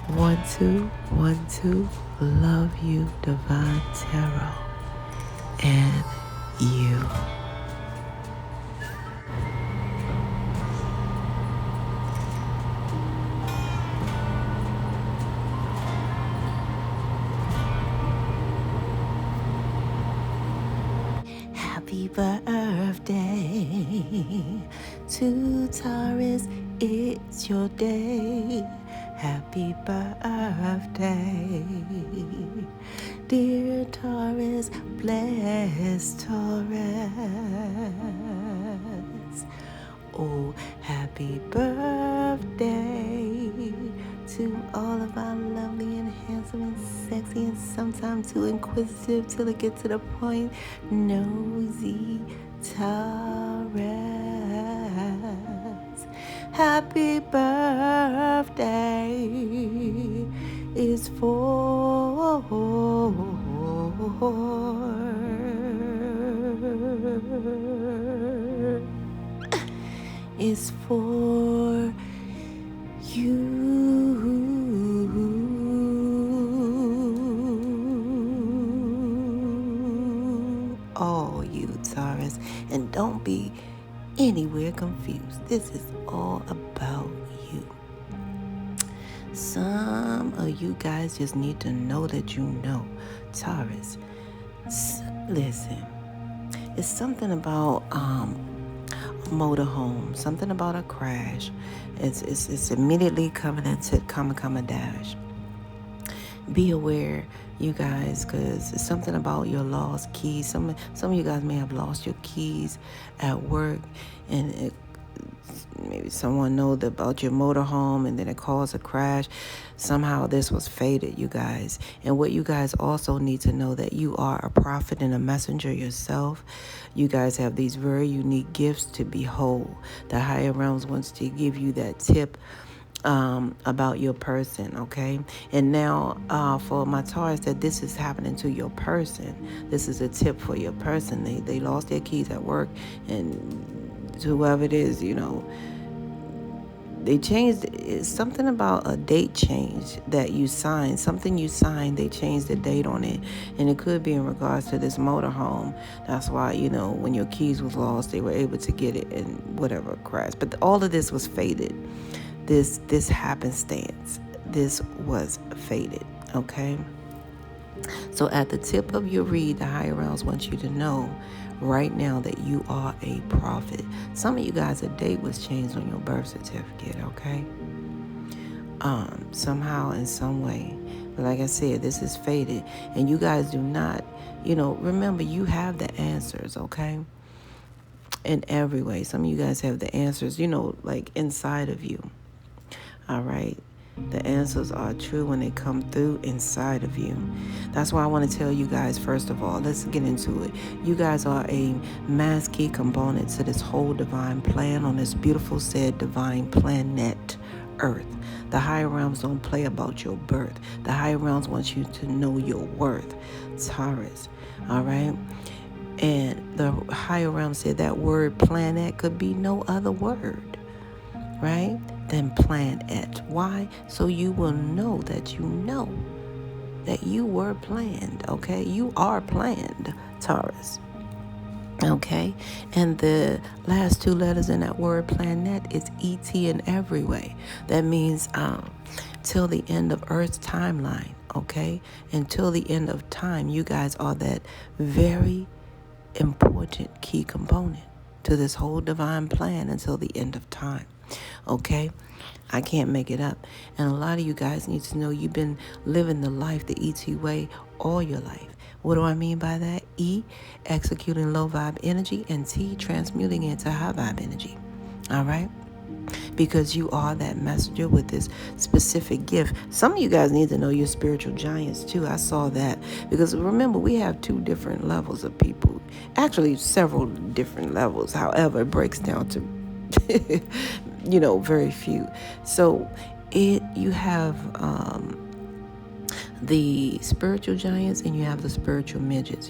1, 2, 1, 2. Love you, Divine Tarot, and you. Happy birthday to Taurus, it's your day. Happy birthday, dear Taurus, blessed Taurus. Oh, happy birthday to all of our lovely and handsome and sexy and sometimes too inquisitive till it gets to the point, nosy Taurus. Happy birthday is for is for you. All you Taurus. And don't be anywhere confused. This is all about you. Some of you guys just need to know that you know. Taurus, listen, it's something about motorhome, something about a crash. It's immediately coming into comma dash. Be aware, you guys, because it's something about your lost keys. Some of you guys may have lost your keys at work, and maybe someone knows about your motorhome, and then it caused a crash. Somehow this was fated, you guys. And what you guys also need to know, that you are a prophet and a messenger yourself. You guys have these very unique gifts to behold. The higher realms wants to give you that tip about your person, okay? And now for my Taurus, that this is happening to your person. This is a tip for your person. They lost their keys at work, and whoever it is, they changed. It's something about a date change that you signed. Something you signed, they changed the date on it. And it could be in regards to this motorhome. That's why, when your keys was lost, they were able to get it and whatever crashed. But all of this was fated. This happenstance. This was fated, okay? So at the tip of your read, the higher realms want you to know right now that you are a prophet. Some of you guys, a date was changed on your birth certificate, okay? Somehow, in some way. But like I said, this is fated. And you guys do not, remember, you have the answers, okay? In every way. Some of you guys have the answers, like inside of you. All right? The answers are true when they come through inside of you. That's why I want to tell you guys, first of all, let's get into it. You guys are a mass key component to this whole divine plan on this beautiful said divine planet Earth. The higher realms don't play about your birth. The higher realms want you to know your worth. Taurus. All right? And the higher realm said that word planet could be no other word, right, than planet. Why? So you will know that you were planned, okay? You are planned, Taurus, okay? And the last two letters in that word planet is ET in every way. That means till the end of Earth's timeline, okay? Until the end of time, you guys are that very important key component to this whole divine plan until the end of time. Okay? I can't make it up. And a lot of you guys need to know you've been living the life the ET way all your life. What do I mean by that? E, executing low vibe energy, and T, transmuting into high vibe energy. All right? Because you are that messenger with this specific gift. Some of you guys need to know your spiritual giants too. I saw that. Because remember, we have 2 different levels of people. Actually, several different levels. However, it breaks down to, very few. So you have the spiritual giants and you have the spiritual midgets.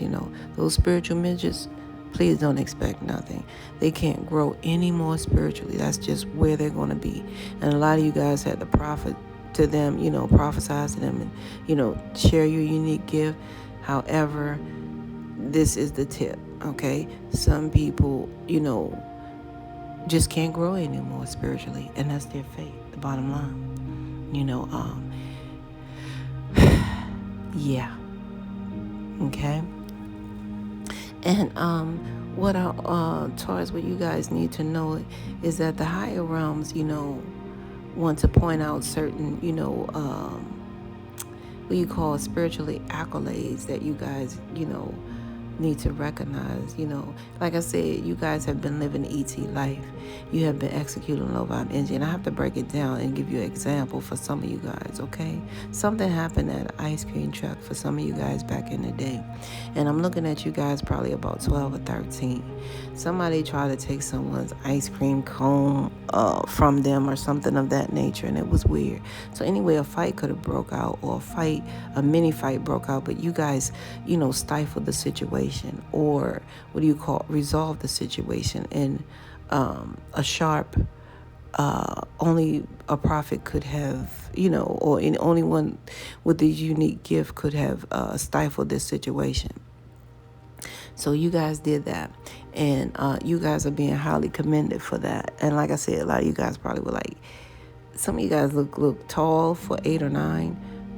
Those spiritual midgets, please don't expect nothing. They can't grow any more spiritually. That's just where they're going to be. And a lot of you guys had the prophet to them, prophesy to them, and, share your unique gift. However, this is the tip, okay? Some people, just can't grow anymore spiritually, and that's their fate, the bottom line. Yeah. Okay. And what Taurus, what you guys need to know is that the higher realms, want to point out certain, what you call spiritually accolades that you guys, need to recognize. Like I said, you guys have been living ET life. You have been executing low vibe energy, and I have to break it down and give you an example for some of you guys. Okay, something happened at an ice cream truck for some of you guys back in the day, and I'm looking at you guys probably about 12 or 13. Somebody tried to take someone's ice cream cone from them or something of that nature, and it was weird. So anyway, a fight could have broke out, or a mini fight broke out, but you guys, stifled the situation, or resolve the situation in a sharp, only a prophet could have, or only one with the unique gift could have stifled this situation. So you guys did that, and you guys are being highly commended for that. And like I said, a lot of you guys probably were like, some of you guys look tall for 8 or 9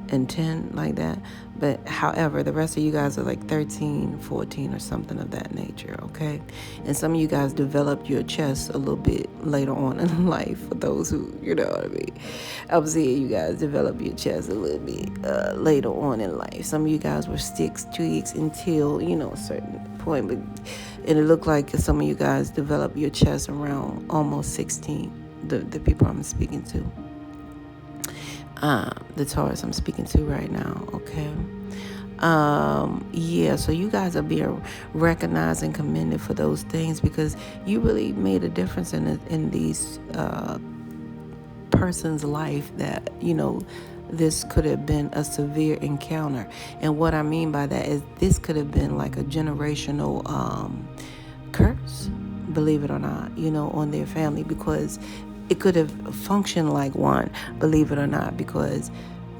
and 10 like that. But however, the rest of you guys are like 13, 14 or something of that nature, okay? And some of you guys developed your chest a little bit later on in life, for those who, you know what I mean. I'm seeing you guys develop your chest a little bit later on in life. Some of you guys were sticks, twigs until, a certain point. And it looked like some of you guys developed your chest around almost 16, the people I'm speaking to. The Taurus I'm speaking to right now, okay? So you guys are being recognized and commended for those things, because you really made a difference in these person's life that, this could have been a severe encounter. And what I mean by that is this could have been like a generational curse, believe it or not, on their family, because it could have functioned like one, believe it or not, because,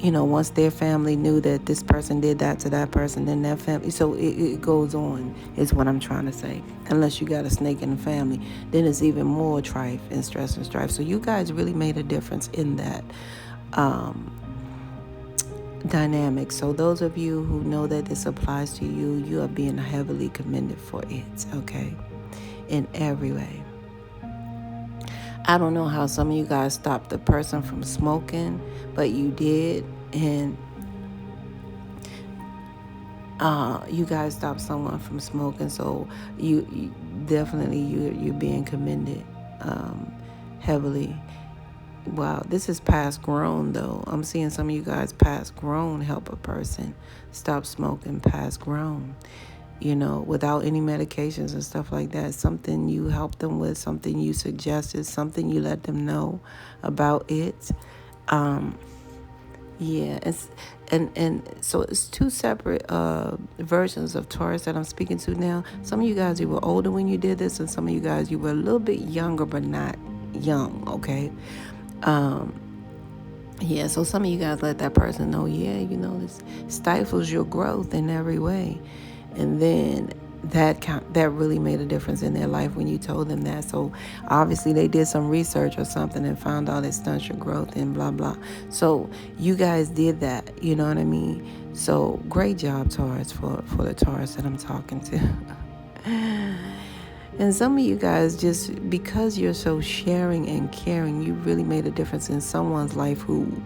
once their family knew that this person did that to that person, then that family, so it goes on, is what I'm trying to say. Unless you got a snake in the family, then it's even more strife and stress and strife. So you guys really made a difference in that dynamic. So those of you who know that this applies to you, you are being heavily commended for it, okay, in every way. I don't know how some of you guys stopped the person from smoking, but you did, and you guys stopped someone from smoking. So you definitely you're being commended heavily. Wow, this is past grown though. I'm seeing some of you guys past grown help a person stop smoking, past grown. Without any medications and stuff like that. Something you helped them with, something you suggested, something you let them know about it. So it's two separate versions of Taurus that I'm speaking to now. Some of you guys, you were older when you did this, and some of you guys, you were a little bit younger, but not young, okay? So some of you guys let that person know, this stifles your growth in every way. And then that really made a difference in their life when you told them that. So obviously they did some research or something and found out it stunts your growth and blah, blah. So you guys did that, you know what I mean? So great job, Taurus, for the Taurus that I'm talking to. And some of you guys, just because you're so sharing and caring, you really made a difference in someone's life who,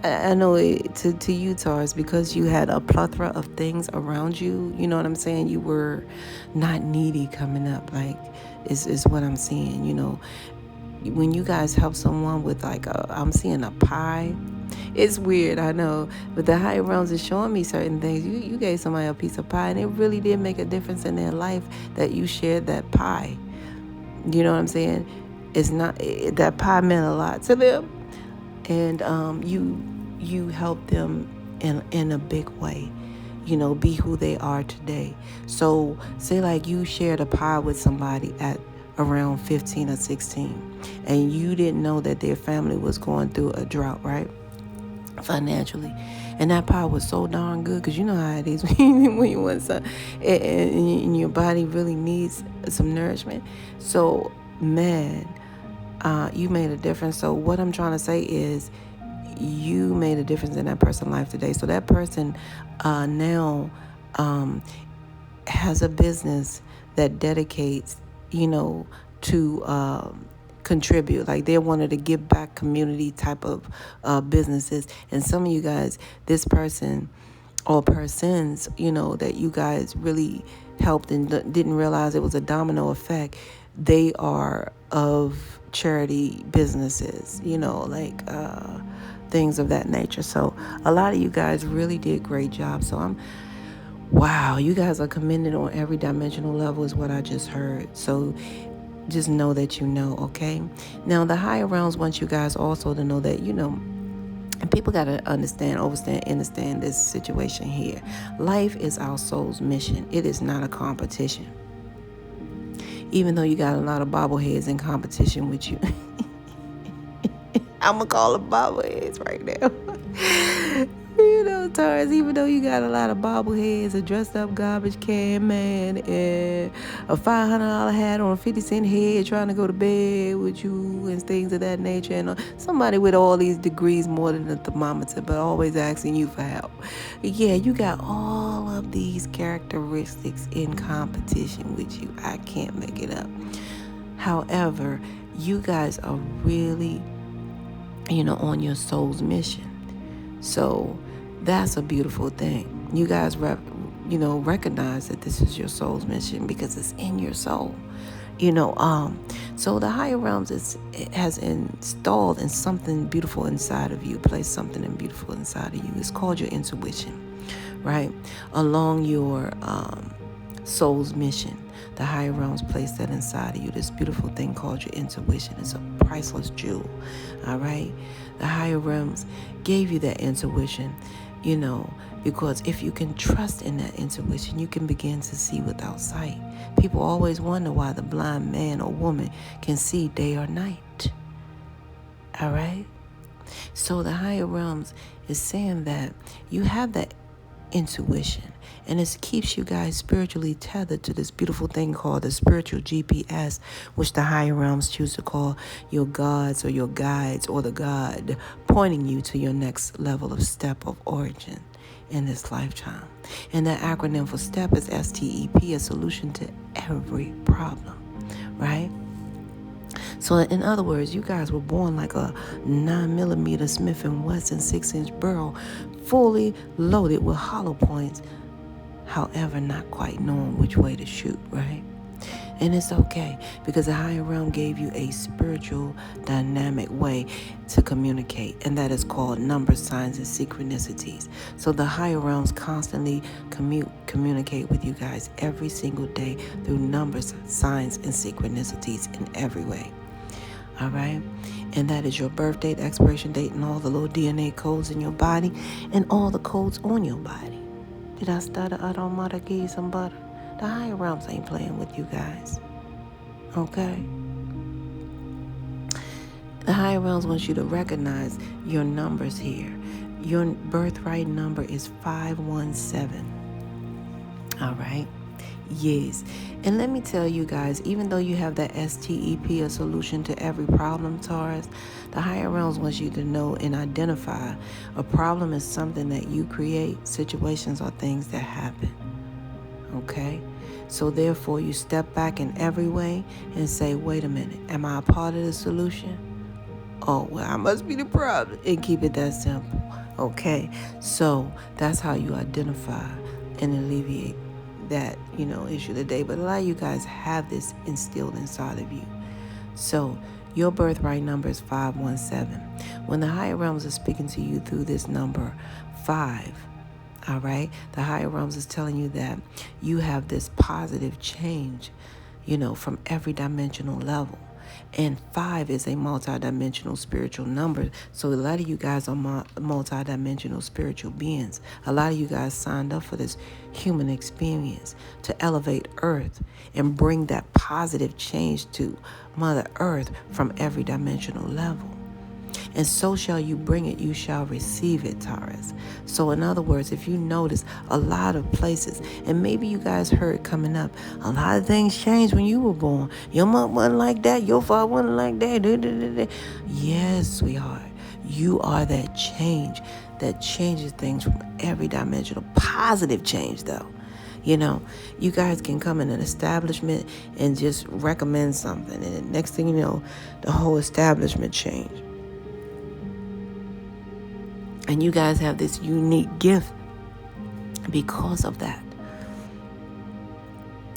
I know to you, Taurus, because you had a plethora of things around you. You know what I'm saying? You were not needy coming up, like, is what I'm seeing. When you guys help someone with I'm seeing a pie. It's weird, I know, but the higher realms is showing me certain things. You gave somebody a piece of pie, and it really did make a difference in their life that you shared that pie. You know what I'm saying? That pie meant a lot to them. And you help them in a big way, be who they are today. So say like you shared a pie with somebody at around 15 or 16, and you didn't know that their family was going through a drought, right? Financially. And that power was so darn good, because you know how it is when you want some, and your body really needs some nourishment. So, man, you made a difference. So what I'm trying to say is, you made a difference in that person's life today. So that person now has a business that dedicates, to contribute. Like, they're one of the give back community type of businesses. And some of you guys, this person or persons, that you guys really helped and didn't realize it was a domino effect. They are of charity businesses, like things of that nature. So a lot of you guys really did great job. So wow, you guys are commended on every dimensional level is what I just heard. So just know that okay? Now, the higher realms want you guys also to know that, and people got to understand this situation here. Life is our soul's mission. It is not a competition. Even though you got a lot of bobbleheads in competition with you. I'm going to call them bobbleheads right now. Taurus, even though you got a lot of bobbleheads, a dressed up garbage can man, and a $500 hat on a 50-cent head trying to go to bed with you and things of that nature, and somebody with all these degrees more than a thermometer, but always asking you for help. Yeah, you got all of these characteristics in competition with you. I can't make it up. However, you guys are really, on your soul's mission. So that's a beautiful thing. You guys, recognize that this is your soul's mission because it's in your soul. So the higher realms has installed in something beautiful inside of you, placed something beautiful inside of you. It's called your intuition, right? Along your soul's mission. The higher realms place that inside of you, this beautiful thing called your intuition. It's a priceless jewel, all right? The higher realms gave you that intuition, because if you can trust in that intuition, you can begin to see without sight. People always wonder why the blind man or woman can see day or night, all right? So the higher realms is saying that you have that intuition, and it keeps you guys spiritually tethered to this beautiful thing called the spiritual GPS, which the higher realms choose to call your gods or your guides, or the God pointing you to your next level of step of origin in this lifetime. And that acronym for STEP is STEP, a solution to every problem, right? So in other words, you guys were born like a 9mm Smith & Wesson 6-inch barrel, fully loaded with hollow points, however, not quite knowing which way to shoot, right? And it's okay, because the higher realm gave you a spiritual, dynamic way to communicate, and that is called numbers, signs, and synchronicities. So the higher realms constantly communicate with you guys every single day through numbers, signs, and synchronicities in every way. All right? And that is your birth date, expiration date, and all the little DNA codes in your body, and all the codes on your body. Did I stutter? I don't want to give you some butter. The higher realms ain't playing with you guys. Okay? The higher realms want you to recognize your numbers here. Your birthright number is 517. All right? Yes. And let me tell you guys, even though you have that STEP, a solution to every problem, Taurus, the higher realms wants you to know and identify a problem is something that you create. Situations are things that happen. Okay? So therefore, you step back in every way and say, wait a minute, am I a part of the solution? Oh, well, I must be the problem. And keep it that simple. Okay? So that's how you identify and alleviate that, issue today. But a lot of you guys have this instilled inside of you. So your birthright number is 517. When the higher realms are speaking to you through this number 5, all right, the higher realms is telling you that you have this positive change, from every dimensional level. And 5 is a multidimensional spiritual number. So a lot of you guys are multidimensional spiritual beings. A lot of you guys signed up for this human experience to elevate Earth and bring that positive change to Mother Earth from every dimensional level. And so shall you bring it, you shall receive it, Taurus. So in other words, if you notice a lot of places, and maybe you guys heard coming up, a lot of things changed when you were born. Your mom wasn't like that. Your father wasn't like that. Yes, sweetheart. You are that change that changes things from every dimensional. Positive change, though. You know, you guys can come in an establishment and just recommend something. And the next thing you know, the whole establishment changed. And you guys have this unique gift because of that.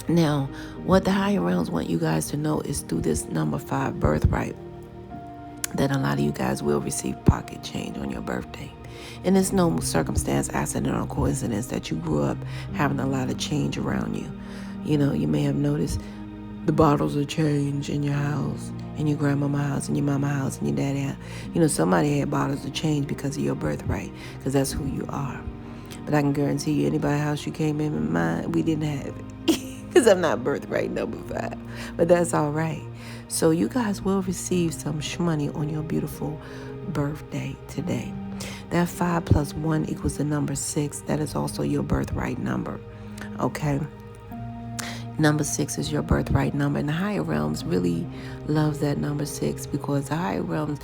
Now, what the higher realms want you guys to know is through this number 5 birthright, that a lot of you guys will receive pocket change on your birthday. And it's no circumstance, accident, or coincidence that you grew up having a lot of change around you. You know, you may have noticed the bottles of change in your house, in your grandmama's house, in your mama's house, in your daddy's house. You know, somebody had bottles of change because of your birthright, because that's who you are. But I can guarantee you, anybody's house you came in with mine, we didn't have it. Because I'm not birthright number 5. But that's all right. So you guys will receive some shmoney on your beautiful birthday today. That 5 plus 1 equals the number 6. That is also your birthright number. Okay? Number 6 is your birthright number. And the higher realms really love that number 6 because the higher realms,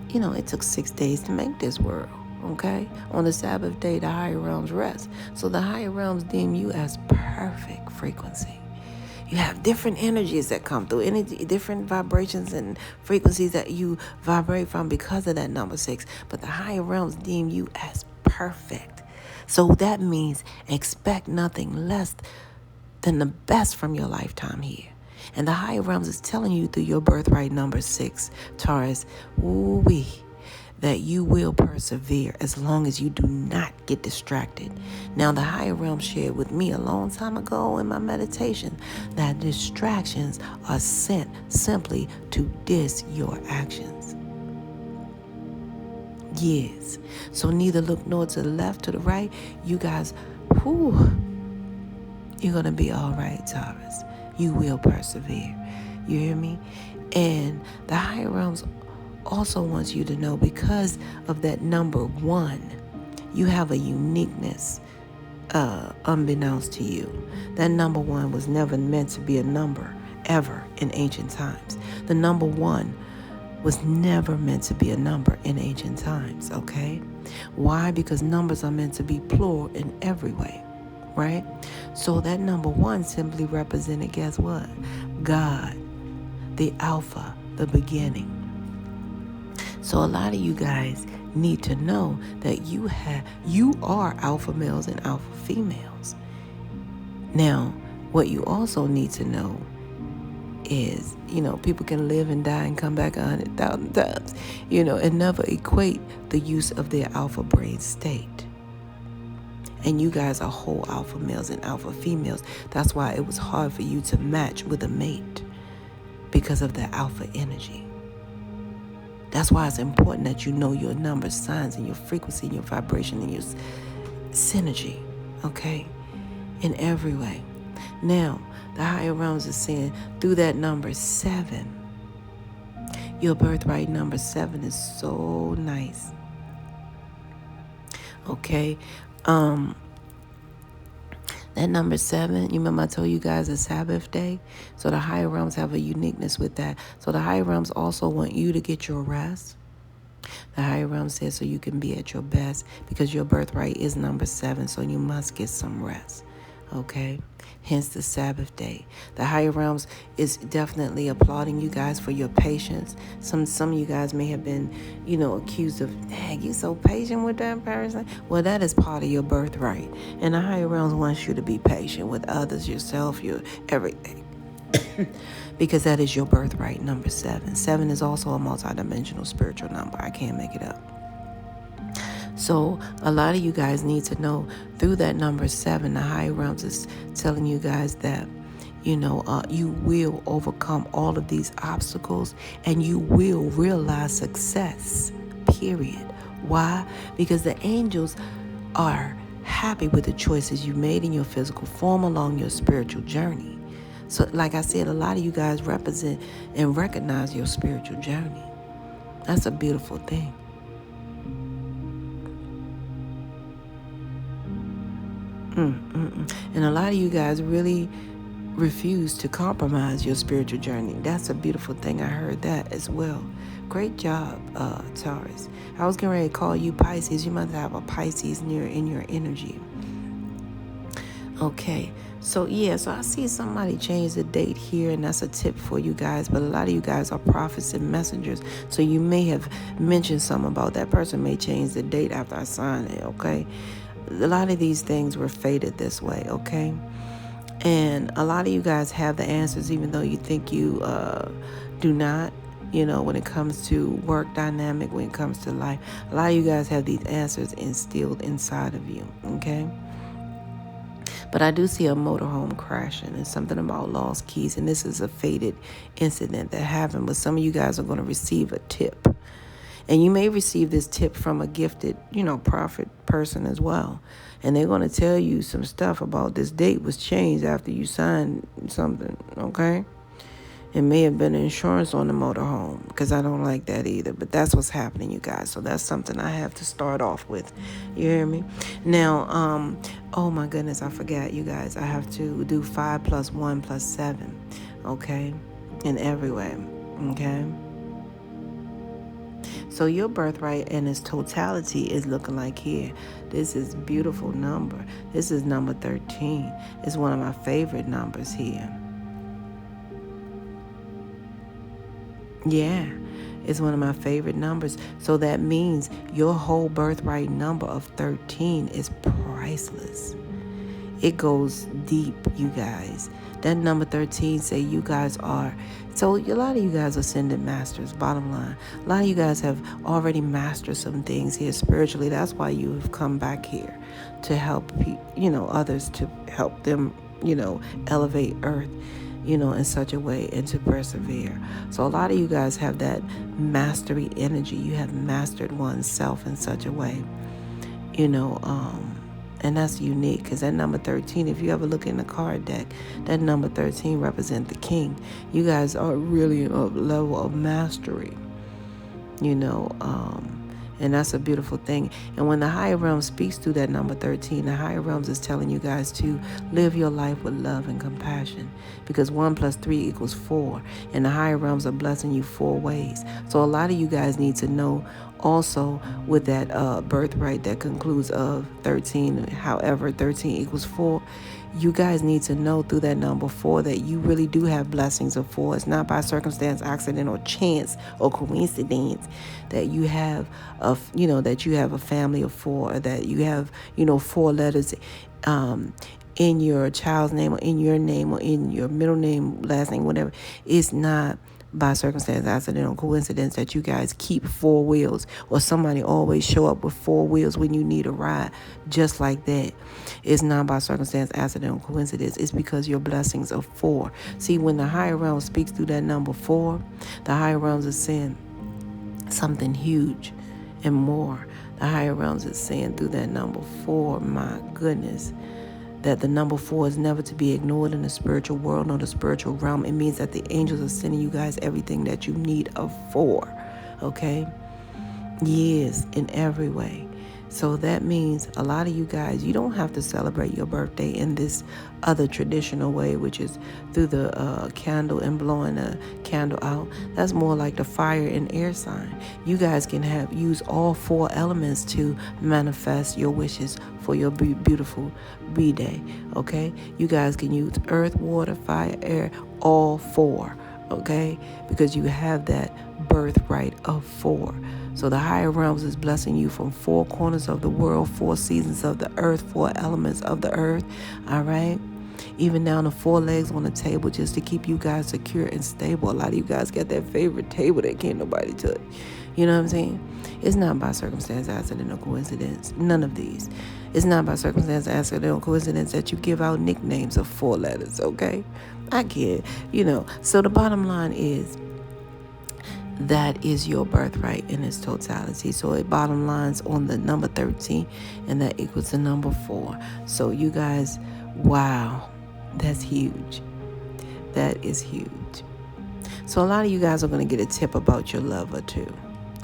you know, it took 6 days to make this world. Okay? On the Sabbath day, the higher realms rest. So the higher realms deem you as perfect frequency. You have different energies that come through, different vibrations and frequencies that you vibrate from because of that number 6. But the higher realms deem you as perfect. So that means expect nothing less than the best from your lifetime here. And the higher realms is telling you through your birthright number 6, Taurus, ooh-wee, that you will persevere as long as you do not get distracted. Now, the higher realms shared with me a long time ago in my meditation that distractions are sent simply to dis your actions. Yes. So neither look nor to the left, to the right. You guys, you're going to be all right, Taurus. You will persevere. You hear me? And the higher realms also wants you to know, because of that number 1, you have a uniqueness unbeknownst to you. That number 1 was never meant to be a number, ever, in ancient times. The number 1 was never meant to be a number in ancient times, okay? Why? Because numbers are meant to be plural in every way. Right? So that number 1 simply represented, guess what? God, the Alpha, the beginning. So a lot of you guys need to know that you are alpha males and alpha females. Now, what you also need to know is, you know, people can live and die and come back 100,000 times, you know, and never equate the use of their alpha brain state. And you guys are whole alpha males and alpha females. That's why it was hard for you to match with a mate, because of the alpha energy. That's why it's important that you know your numbers, signs, and your frequency, and your vibration, and your synergy, okay? In every way. Now, the higher realms is saying through that number 7, your birthright number 7 is so nice. Okay? That number 7, you remember I told you guys a Sabbath day? So the higher realms have a uniqueness with that. So the higher realms also want you to get your rest. The higher realms says so you can be at your best, because your birthright is number 7, so you must get some rest. Okay? Hence the Sabbath day. The higher realms is definitely applauding you guys for your patience. Some of you guys may have been, you know, accused of, dang, you so patient with that person. Well, that is part of your birthright. And the higher realms wants you to be patient with others, yourself, your everything. Because that is your birthright, number 7. 7 is also a multidimensional spiritual number. I can't make it up. So a lot of you guys need to know through that number 7, the higher realms is telling you guys that You will overcome all of these obstacles and you will realize success, period. Why? Because the angels are happy with the choices you made in your physical form along your spiritual journey. So, like I said, a lot of you guys represent and recognize your spiritual journey. That's a beautiful thing. And a lot of you guys really refuse to compromise your spiritual journey. That's a beautiful thing. I heard that as well. Great job, Taurus. I was getting ready to call you Pisces. You must have a Pisces in your energy. Okay, so I see somebody change the date here, and that's a tip for you guys. But a lot of you guys are prophets and messengers, so you may have mentioned something about that person may change the date after I sign it, okay? A lot of these things were fated this way, okay? And a lot of you guys have the answers, even though you think you do not. When it comes to work dynamic, when it comes to life, a lot of you guys have these answers instilled inside of you, okay? But I do see a motorhome crashing and something about lost keys. And this is a fated incident that happened. But some of you guys are going to receive a tip. And you may receive this tip from a gifted, prophet person as well. And they're going to tell you some stuff about this date was changed after you signed something, okay? It may have been insurance on the motorhome, because I don't like that either. But that's what's happening, you guys. So that's something I have to start off with. You hear me? Now, oh my goodness, I forgot, you guys. I have to do 5 + 1 + 7, okay? In every way, okay? So your birthright in its totality is looking like here. This is beautiful number. This is number 13. It's one of my favorite numbers here. Yeah, it's one of my favorite numbers. So that means your whole birthright number of 13 is priceless. It goes deep, you guys. That number 13 say you guys are. So a lot of you guys are ascended masters, bottom line. A lot of you guys have already mastered some things here spiritually. That's why you have come back here to help, others, to help them, elevate earth, in such a way, and to persevere. So a lot of you guys have that mastery energy. You have mastered oneself in such a way, and that's unique, because that number 13, if you ever look in the card deck, that number 13 represents the king. You guys are really a level of mastery, and that's a beautiful thing. And when the higher realm speaks through that number 13, the higher realms is telling you guys to live your life with love and compassion, because 1 + 3 = 4, and the higher realms are blessing you 4 ways. So a lot of you guys need to know also with that birthright that concludes of 13, however 13 = 4, you guys need to know through that number 4 that you really do have blessings of 4. It's not by circumstance, accident, or chance or coincidence that you have that you have a family of 4, or that you have 4 letters in your child's name, or in your name, or in your middle name, last name, whatever. It's not by circumstance, accident, or coincidence that you guys keep 4 wheels, or somebody always show up with 4 wheels when you need a ride, just like that. It's not by circumstance, accident, or coincidence. It's because your blessings are 4. See, when the higher realm speaks through that number 4, the higher realms are saying something huge and more. The higher realms is saying through that number 4, my goodness, that the number 4 is never to be ignored in the spiritual world nor the spiritual realm. It means that the angels are sending you guys everything that you need of 4, okay? Yes, in every way. So that means a lot of you guys, you don't have to celebrate your birthday in this other traditional way, which is through the candle and blowing a candle out. That's more like the fire and air sign. You guys can use all 4 elements to manifest your wishes for your beautiful B-Day, okay? You guys can use earth, water, fire, air, all 4, okay? Because you have that birthright of 4. So the higher realms is blessing you from 4 corners of the world, 4 seasons of the earth, 4 elements of the earth, all right? Even down to 4 legs on the table, just to keep you guys secure and stable. A lot of you guys got that favorite table that can't nobody touch. You know what I'm saying? It's not by circumstance, accident, or coincidence. None of these. It's not by circumstance, accident, or coincidence that you give out nicknames of 4 letters, okay? I get, So the bottom line is that is your birthright in its totality. So it bottom lines on the number 13, and that equals the number 4. So you guys, wow, that's huge. That is huge. So a lot of you guys are going to get a tip about your lover too.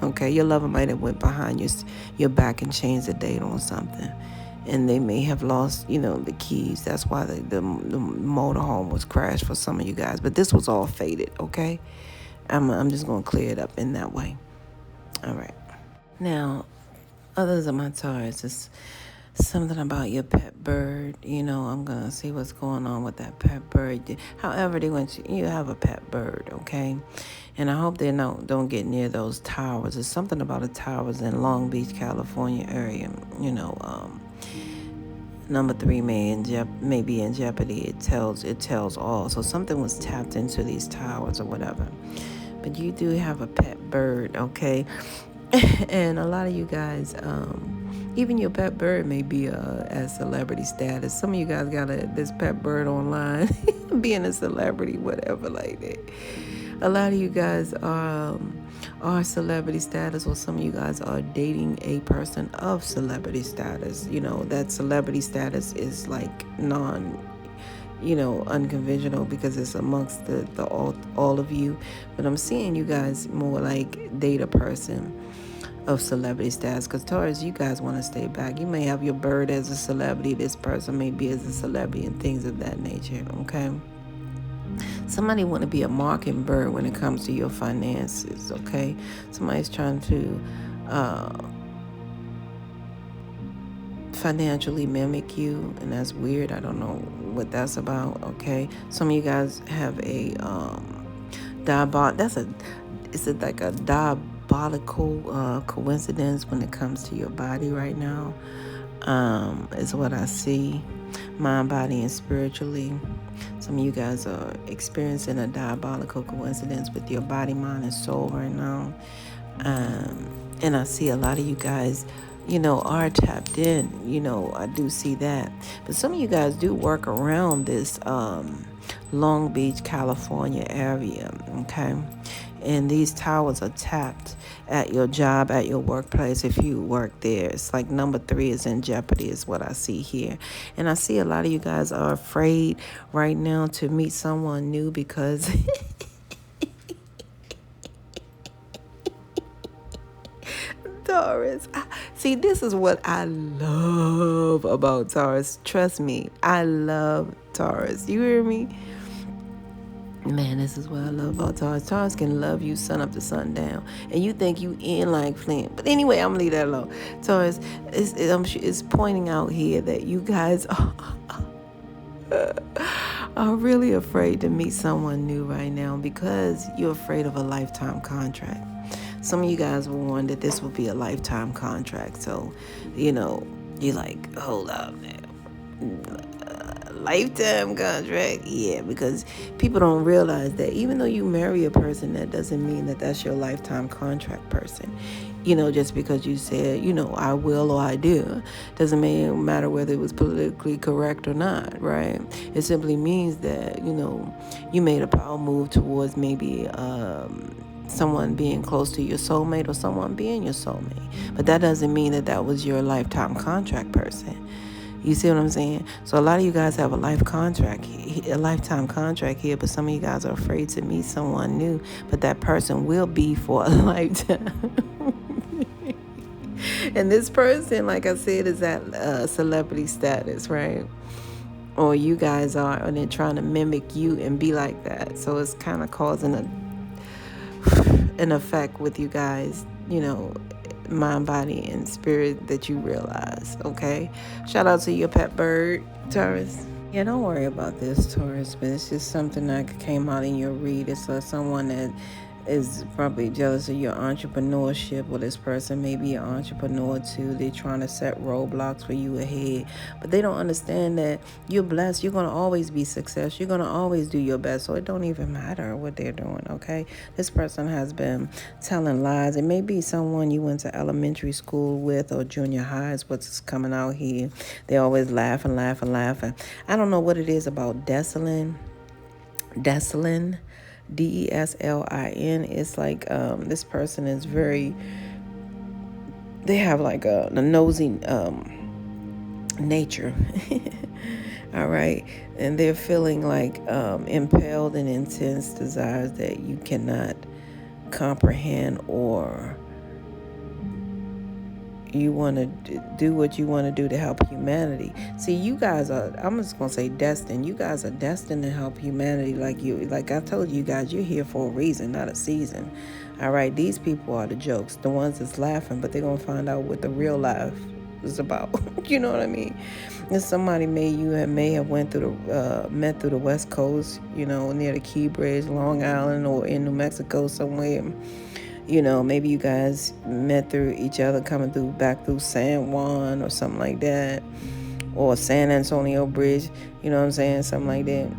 Okay, your lover might have went behind your back and changed the date on something, and they may have lost, the keys. That's why the motorhome was crashed for some of you guys. But this was all fated. Okay, I'm just gonna clear it up in that way. All right. Now, others of my Taurus, it's something about your pet bird. I'm gonna see what's going on with that pet bird. However, you have a pet bird, okay? And I hope they don't get near those towers. There's something about the towers in Long Beach, California area. Number 3 may be in jeopardy. It tells all. So something was tapped into these towers or whatever. But you do have a pet bird, okay? And a lot of you guys, even your pet bird may be at celebrity status. Some of you guys got this pet bird online, being a celebrity, whatever like that. A lot of you guys are celebrity status, or some of you guys are dating a person of celebrity status. That celebrity status is like unconventional, because it's amongst the all of you. But I'm seeing you guys more like date a person of celebrity status, because Taurus, you guys want to stay back. You may have your bird as a celebrity. This person may be as a celebrity, and things of that nature, okay? Somebody want to be a mockingbird when it comes to your finances, okay? Somebody's trying to financially mimic you, and that's weird. I don't know what that's about, okay? Some of you guys have a like a diabolical coincidence when it comes to your body right now, is what I see, mind, body, and spiritually. Some of you guys are experiencing a diabolical coincidence with your body, mind, and soul right now. And I see a lot of you guys, are tapped in. I do see that. But some of you guys do work around this Long Beach, California area, okay? And these towers are tapped at your job, at your workplace, if you work there. It's like number 3 is in jeopardy, is what I see here. And I see a lot of you guys are afraid right now to meet someone new, because Taurus. See, this is what I love about Taurus. Trust me, I love Taurus. You hear me? Man, this is what I love about Taurus. Taurus can love you sun up to sundown, and you think you in like Flint. But anyway, I'm gonna leave that alone. Taurus is pointing out here that you guys are really afraid to meet someone new right now, because you're afraid of a lifetime contract. Some of you guys will warn that this will be a lifetime contract. So, you're like, hold up now. Lifetime contract? Yeah, because people don't realize that even though you marry a person, that doesn't mean that that's your lifetime contract person. Just because you said, I will or I do, doesn't matter whether it was politically correct or not, right? It simply means that, you made a power move towards maybe someone being close to your soulmate, or someone being your soulmate. But that doesn't mean that that was your lifetime contract person. You see what I'm saying? So a lot of you guys have a lifetime contract here, but some of you guys are afraid to meet someone new, but that person will be for a lifetime. And this person, like I said, is at celebrity status, right? Or you guys are, and they're trying to mimic you and be like that. So it's kind of causing an effect with you guys, mind, body, and spirit, that you realize, okay? Shout out to your pet bird, Taurus. Yeah, don't worry about this, Taurus, but it's just something that came out in your read. It's someone that is probably jealous of your entrepreneurship, or this person may be an entrepreneur too. They're trying to set roadblocks for you ahead, but they don't understand that you're blessed. You're going to always be success. You're going to always do your best, so it don't even matter what they're doing, okay? This person has been telling lies. It may be someone you went to elementary school with or junior high is what's coming out here. They're always laughing. I don't know what it is about Deslin, Deslin. It's like this person is very, they have like a nosy nature. All right, and they're feeling like impelled and intense desires that you cannot comprehend, or you want to do what you want to do to help humanity. See, you guys are, I'm just going to say destined. You guys are destined to help humanity. Like I told you guys, you're here for a reason, not a season. All right, these people are the jokes, the ones that's laughing, but they're going to find out what the real life is about. You know what I mean? And somebody may have went through met through the West Coast, near the Key Bridge, Long Island, or in New Mexico somewhere. Maybe you guys met through each other coming back through San Juan or something like that, or San Antonio Bridge, you know what I'm saying, something like that.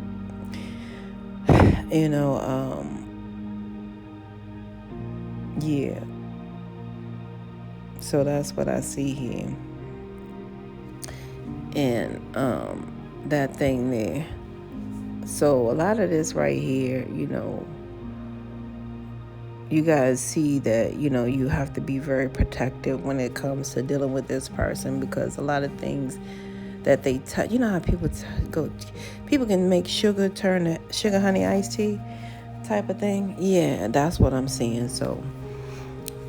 Yeah. So that's what I see here. And that thing there. So a lot of this right here, you guys see that, you have to be very protective when it comes to dealing with this person, because a lot of things that they touch, how people people can make sugar turn to sugar honey iced tea type of thing. Yeah, that's what I'm seeing. So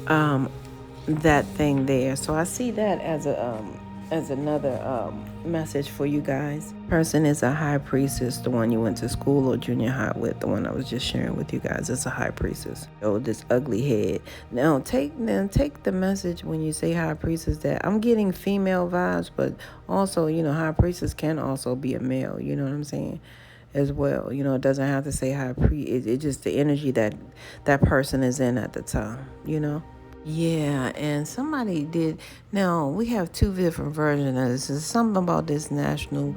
that thing there. So I see that as another message for you guys. Person is a high priestess, the one you went to school or junior high with, the one I was just sharing with you guys. It's a high priestess. Oh, this ugly head. Now take the message when you say high priestess, that I'm getting female vibes, but also, high priestess can also be a male, you know what I'm saying, as well. It doesn't have to say high priest. It's just the energy that person is in at the time, Yeah, and somebody did. Now, we have two different versions of this. There's something about this national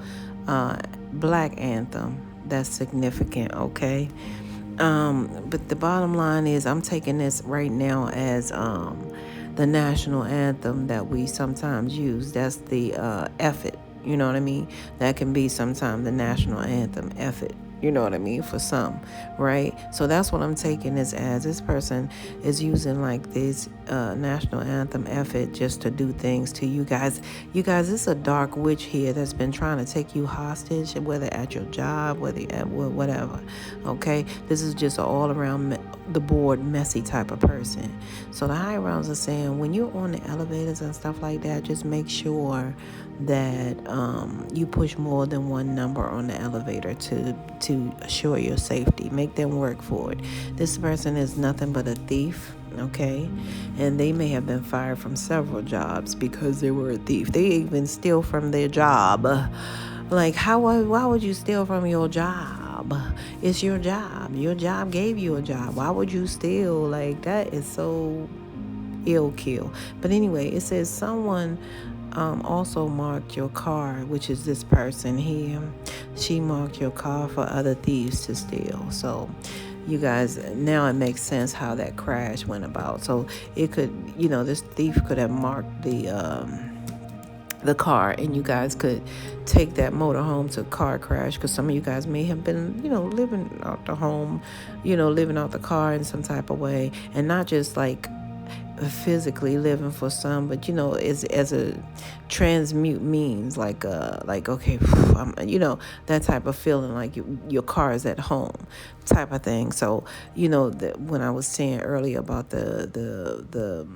black anthem that's significant, okay? But the bottom line is, I'm taking this right now as the national anthem that we sometimes use. That's the effort, you know what I mean? That can be sometimes the national anthem, effort. You know what I mean? For some, right? So that's what I'm taking this as. This person is using like this national anthem effort just to do things to you guys. You guys, it's a dark witch here that's been trying to take you hostage, whether at your job, whether at whatever. Okay? This is just an all around the board messy type of person. So the high rounds are saying, when you're on the elevators and stuff like that, just make sure that you push more than one number on the elevator to assure your safety. Make them work for it. This person is nothing but a thief, okay? And they may have been fired from several jobs because they were a thief. They even steal from their job. Like, why would you steal from your job? It's your job. Your job gave you a job. Why would you steal? Like, that is so ill kill. But anyway, it says someone also marked your car, which is this person here. She marked your car for other thieves to steal. So you guys, now it makes sense how that crash went about. So it could, this thief could have marked the car, and you guys could take that motorhome to car crash, because some of you guys may have been, living out the home, living out the car in some type of way, and not just like physically living for some, but as a transmute means, like okay, that type of feeling, like your car is at home type of thing. So when I was saying earlier about the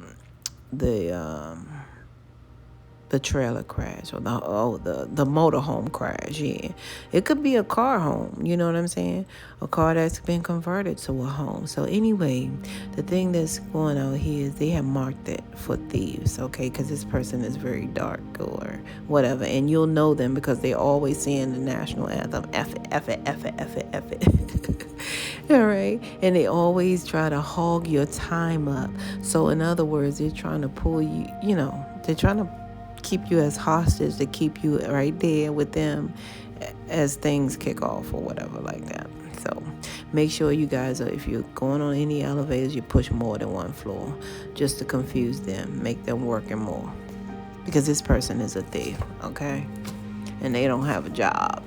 trailer crash, or the motorhome crash, yeah, it could be a car home, you know what I'm saying, a car that's been converted to a home. So anyway, the thing that's going on here is they have marked it for thieves, okay, because this person is very dark or whatever, and you'll know them because they're always saying the national anthem, F it. All right. And they always try to hog your time up. So in other words, they're trying to pull you, they're trying to keep you as hostage, to keep you right there with them as things kick off or whatever like that. So make sure you guys, if you're going on any elevators, you push more than one floor just to confuse them, make them working more. Because this person is a thief, okay? And they don't have a job.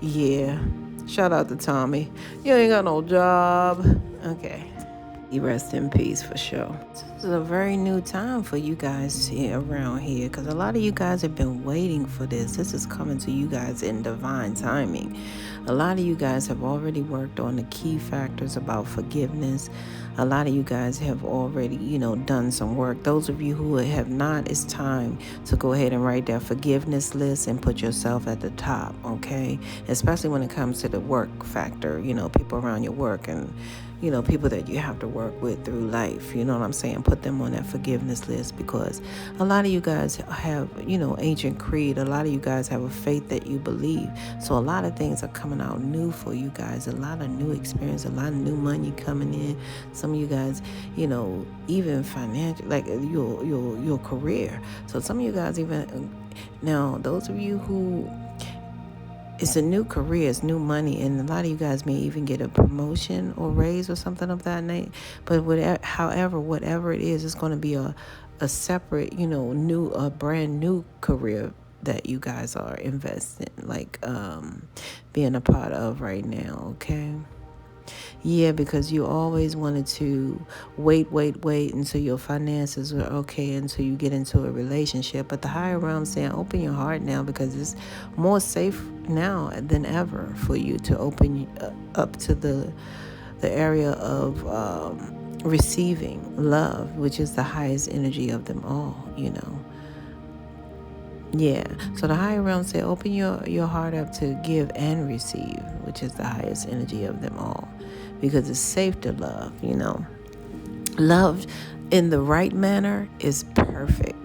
Yeah. Shout out to Tommy. You ain't got no job. Okay. You rest in peace for sure. This is a very new time for you guys here around here, because a lot of you guys have been waiting for this. This is coming to you guys in divine timing. A lot of you guys have already worked on the key factors about forgiveness. A lot of you guys have already, done some work. Those of you who have not, it's time to go ahead and write that forgiveness list and put yourself at the top, okay? Especially when it comes to the work factor, people around your work and people that you have to work with through life. You know what I'm saying? Put them on that forgiveness list, because a lot of you guys have, ancient creed. A lot of you guys have a faith that you believe. So a lot of things are coming out new for you guys. A lot of new experience, a lot of new money coming in. Some of you guys, even financial, like your career. So some of you guys even, now those of you who, it's a new career, it's new money, and a lot of you guys may even get a promotion or raise or something of that nature. But whatever it is, it's going to be a separate, a brand new career that you guys are investing, like being a part of right now, okay? Yeah, because you always wanted to wait until your finances are okay, until you get into a relationship. But the higher realm saying, open your heart now, because it's more safe now than ever for you to open up to the area of receiving love, which is the highest energy of them all, Yeah, so the higher realm say, open your heart up to give and receive, which is the highest energy of them all, because it's safe to love, Love in the right manner is perfect,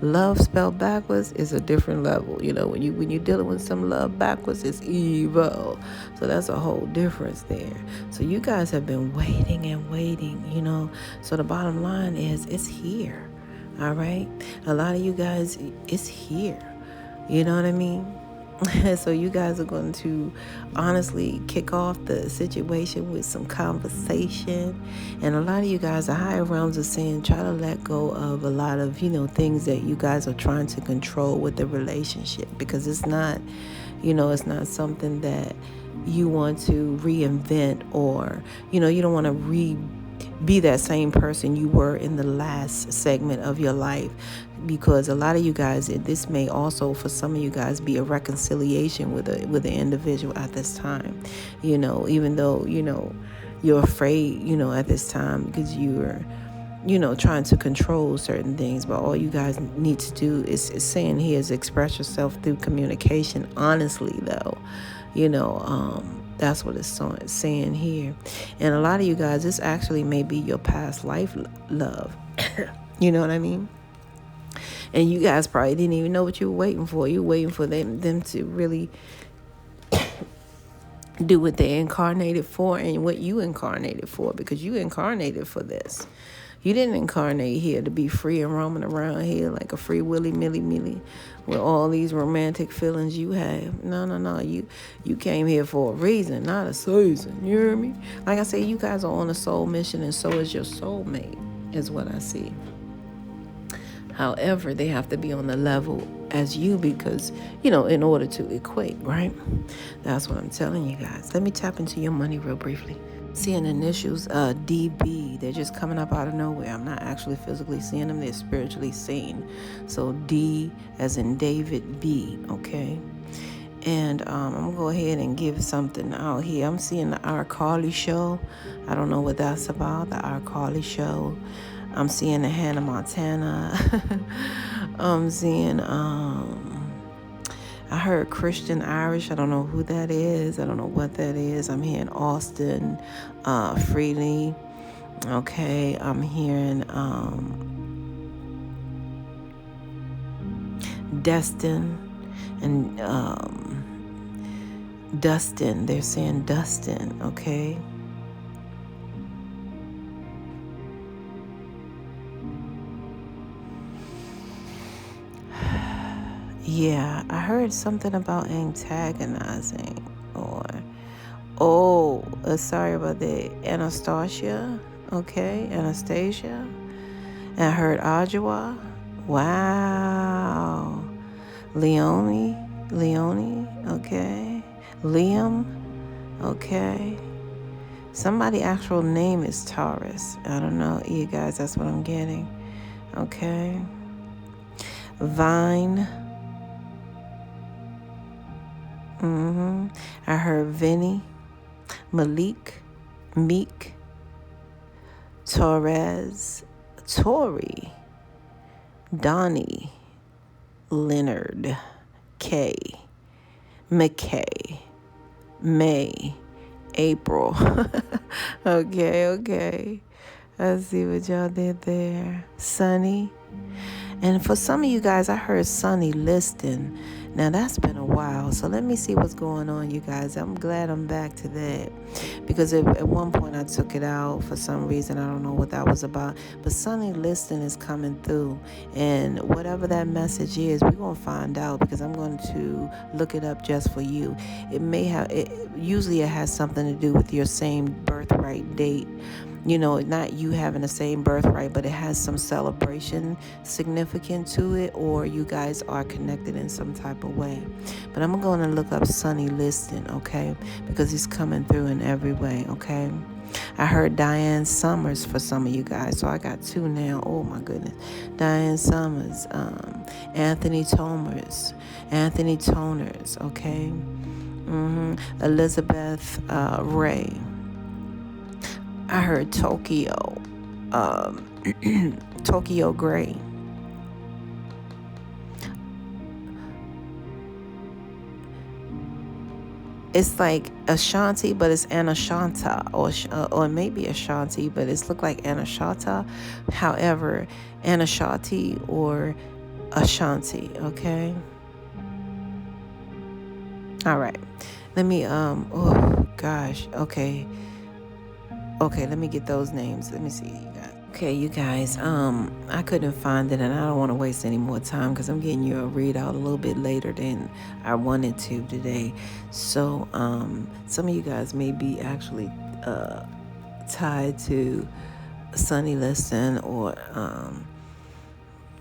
Love spelled backwards is a different level, when you're dealing with some love backwards, it's evil. So that's a whole difference there. So you guys have been waiting and waiting, So the bottom line is, it's here. All right. A lot of you guys, it's here. You know what I mean? So you guys are going to honestly kick off the situation with some conversation. And a lot of you guys, the higher realms are saying, try to let go of a lot of, things that you guys are trying to control with the relationship, because it's not, it's not something that you want to reinvent, or, you don't want to be that same person you were in the last segment of your life. Because a lot of you guys, this may also for some of you guys be a reconciliation with an individual at this time, even though you're afraid, at this time, because you're trying to control certain things. But all you guys need to do is saying here is express yourself through communication honestly, though. That's what it's saying here. And a lot of you guys, this actually may be your past life love. You know what I mean? And you guys probably didn't even know what you were waiting for. You were waiting for them to really do what they incarnated for and what you incarnated for, because you incarnated for this. You didn't incarnate here to be free and roaming around here like a free willy milly with all these romantic feelings you have. No. You came here for a reason, not a season. You hear me? Like I say, you guys are on a soul mission, and so is your soulmate, is what I see. However, they have to be on the level as you, because, in order to equate, right? That's what I'm telling you guys. Let me tap into your money real briefly. Seeing initials, DB, they're just coming up out of nowhere. I'm not actually physically seeing them, they're spiritually seen. So D as in David, B, okay? And I'm going to go ahead and give something out here. I'm seeing the R. Carly show. I don't know what that's about, the R. Carly show. I'm seeing the Hannah Montana. I'm seeing, I heard Christian Irish. I don't know who that is. I don't know what that is. I'm hearing Austin, Freely. Okay, I'm hearing Destin, and Dustin. They're saying Dustin, okay? Yeah, I heard something about antagonizing sorry about that. Anastasia, okay? Anastasia. And I heard Ajwa. Wow. Leone, okay? Liam, okay? Somebody actual name is Taurus. I don't know, you guys, that's what I'm getting. Okay. Vine. I heard Vinny, Malik, Meek, Torres, Tori, Donnie, Leonard, Kay, McKay, May, April. Okay. I see what y'all did there. Sunny. And for some of you guys, I heard Sunny listing. Now, that's been a while. So let me see what's going on, you guys. I'm glad I'm back to that. Because at one point, I took it out for some reason. I don't know what that was about. But Sunny listing is coming through. And whatever that message is, we're going to find out. Because I'm going to look it up just for you. Usually it has something to do with your same birthright date. You know, not you having the same birthright, but it has some celebration significant to it, or you guys are connected in some type of way. But I'm going to look up Sunny listing, okay? Because he's coming through in every way, okay? I heard Diane Summers for some of you guys, so I got two now. Oh my goodness. Diane Summers, Anthony Toners, okay? Elizabeth Ray. I heard Tokyo, Tokyo Gray. It's like Ashanti, but it's Anashanta, or maybe Ashanti, but it's look like Anashata. However, Anashanti or Ashanti, okay? All right. Let me, oh gosh, okay. Okay, let me get those names. Let me see, you guys. Okay, you guys, I couldn't find it, and I don't want to waste any more time because I'm getting you a readout a little bit later than I wanted to today. So, some of you guys may be actually tied to Sunny Liston or,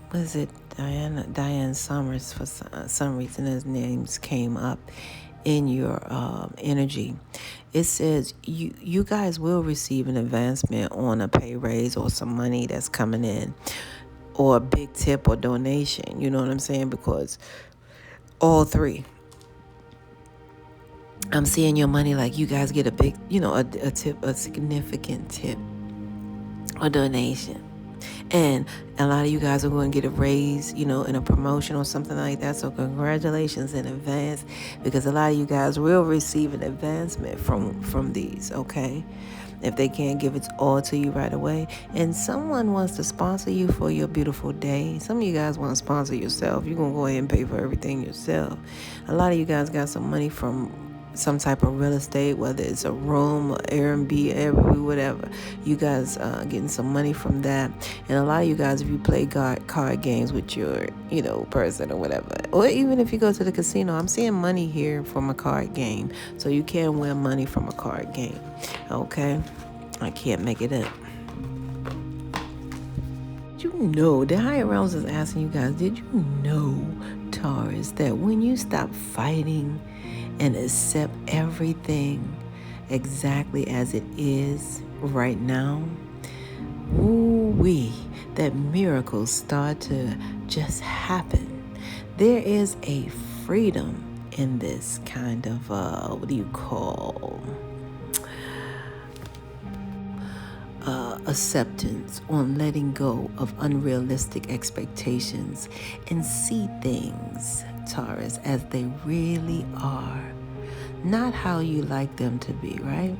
what is it, Diane Summers. For some reason, his names came up in your energy. It says you guys will receive an advancement on a pay raise or some money that's coming in, or a big tip or donation. You know what I'm saying? Because all three. I'm seeing your money like you guys get a big, a tip, a significant tip or donation. And a lot of you guys are going to get a raise, in a promotion or something like that. So congratulations in advance, because a lot of you guys will receive an advancement from these, okay? If they can't give it all to you right away. And someone wants to sponsor you for your beautiful day. Some of you guys want to sponsor yourself. You're going to go ahead and pay for everything yourself. A lot of you guys got some money from some type of real estate, whether it's a room or Airbnb, whatever. You guys getting some money from that. And a lot of you guys, if you play card games with your, person or whatever, or even if you go to the casino, I'm seeing money here from a card game. So you can win money from a card game. Okay? I can't make it up. The higher realms is asking you guys, did you know, Taurus, that when you stop fighting and accept everything exactly as it is right now, that miracles start to just happen. There is a freedom in this kind of, acceptance, on letting go of unrealistic expectations and see things, Taurus, as they really are, not how you like them to be, right?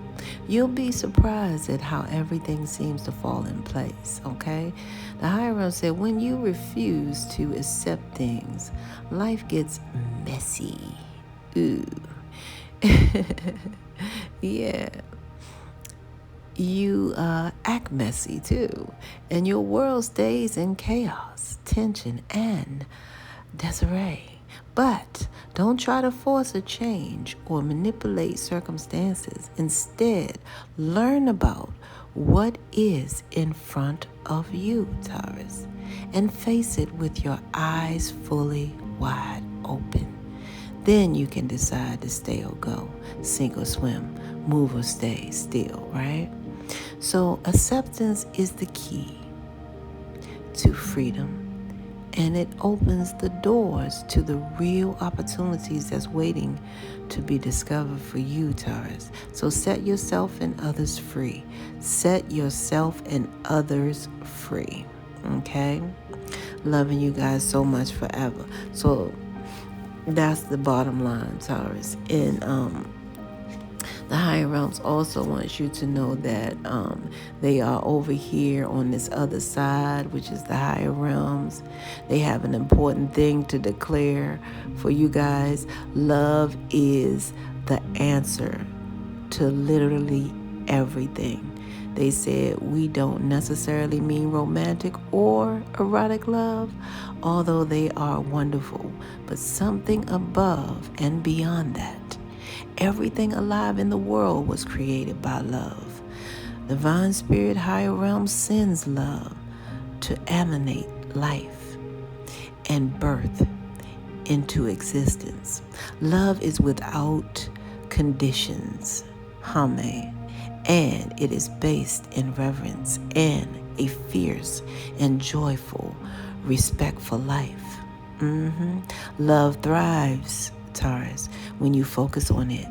You'll be surprised at how everything seems to fall in place, okay? The higher realm said when you refuse to accept things, life gets messy. Ooh. Yeah. You act messy too, and your world stays in chaos, tension, and disarray. But don't try to force a change or manipulate circumstances. Instead, learn about what is in front of you, Taurus, and face it with your eyes fully wide open. Then you can decide to stay or go, sink or swim, move or stay still, right? So acceptance is the key to freedom, and it opens the doors to the real opportunities that's waiting to be discovered for you, Taurus. So set yourself and others free. Set yourself and others free. Okay? Loving you guys so much forever. So that's the bottom line, Taurus. And the higher realms also wants you to know that they are over here on this other side, which is the higher realms. They have an important thing to declare for you guys. Love is the answer to literally everything. They said we don't necessarily mean romantic or erotic love, although they are wonderful, but something above and beyond that. Everything alive in the world was created by love. Divine Spirit, higher realm sends love to emanate life and birth into existence. Love is without conditions, May, and it is based in reverence and a fierce and joyful respect for life. Love thrives, Taurus, when you focus on it.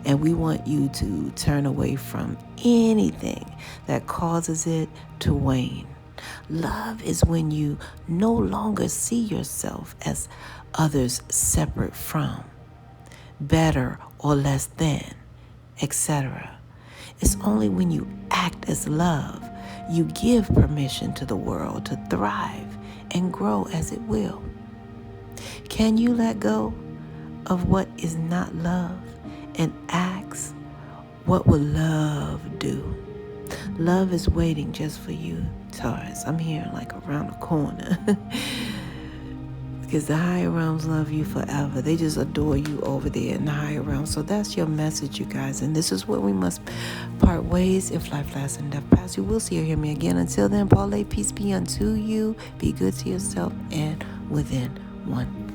And we want you to turn away from anything that causes it to wane. Love is when you no longer see yourself as others separate from, better or less than, etc. It's only when you act as love, you give permission to the world to thrive and grow as it will. Can you let go of what is not love and ask, what will love do? Love is waiting just for you, Taurus. I'm here like around the corner. Because the higher realms love you forever. They just adore you over there in the higher realms. So that's your message, you guys. And this is where we must part ways. If life lasts and death pass, you will see or hear me again. Until then, Paulay, peace be unto you. Be good to yourself and within one.